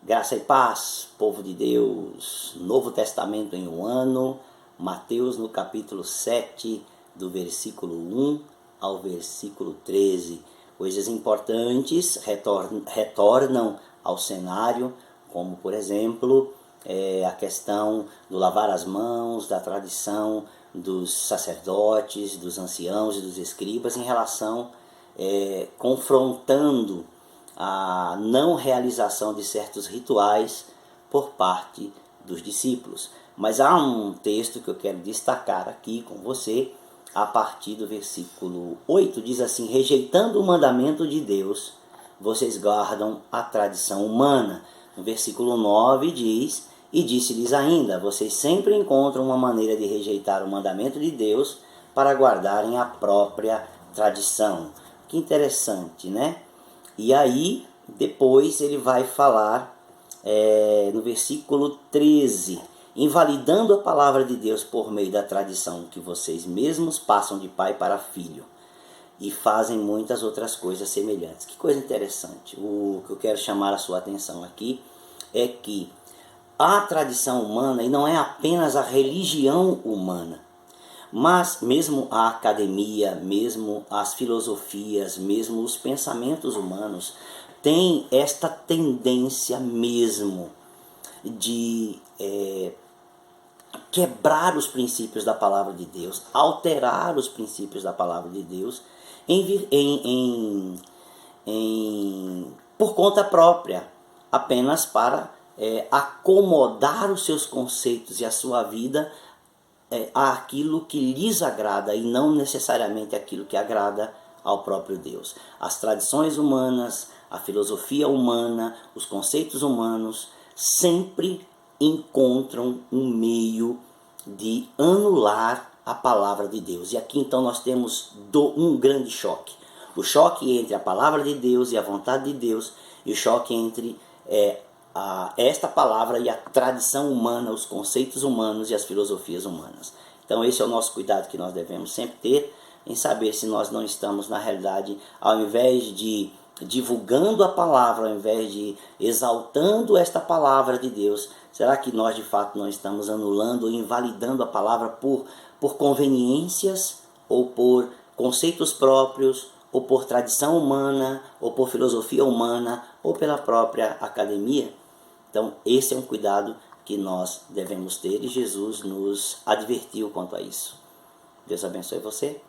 Graça e paz, povo de Deus. Novo Testamento em um ano. Mateus no capítulo 7, do versículo 1 ao versículo 13. Coisas importantes retornam ao cenário, como por exemplo a questão do lavar as mãos, da tradição dos sacerdotes, dos anciãos e dos escribas em relação, confrontando a não realização de certos rituais por parte dos discípulos. Mas há um texto que eu quero destacar aqui com você, a partir do versículo 8, diz assim: rejeitando o mandamento de Deus, vocês guardam a tradição humana. No versículo 9 diz: e disse-lhes ainda, vocês sempre encontram uma maneira de rejeitar o mandamento de Deus para guardarem a própria tradição. Que interessante, né? E aí, depois ele vai falar no versículo 13, invalidando a palavra de Deus por meio da tradição que vocês mesmos passam de pai para filho e fazem muitas outras coisas semelhantes. Que coisa interessante. O que eu quero chamar a sua atenção aqui é que a tradição humana, e não é apenas a religião humana, mas mesmo a academia, mesmo as filosofias, mesmo os pensamentos humanos, têm esta tendência mesmo de quebrar os princípios da palavra de Deus, alterar os princípios da palavra de Deus por conta própria, apenas para acomodar os seus conceitos e a sua vida àquilo que lhes agrada e não necessariamente aquilo que agrada ao próprio Deus. As tradições humanas, a filosofia humana, os conceitos humanos sempre encontram um meio de anular a palavra de Deus. E aqui então nós temos um grande choque. O choque entre a palavra de Deus e a vontade de Deus, e o choque entre esta palavra e a tradição humana, os conceitos humanos e as filosofias humanas. Então esse é o nosso cuidado que nós devemos sempre ter, em saber se nós não estamos, na realidade, ao invés de divulgando a palavra, ao invés de exaltando esta palavra de Deus, será que nós de fato não estamos anulando ou invalidando a palavra por conveniências, ou por conceitos próprios, ou por tradição humana, ou por filosofia humana, ou pela própria academia? Então esse é um cuidado que nós devemos ter, e Jesus nos advertiu quanto a isso. Deus abençoe você.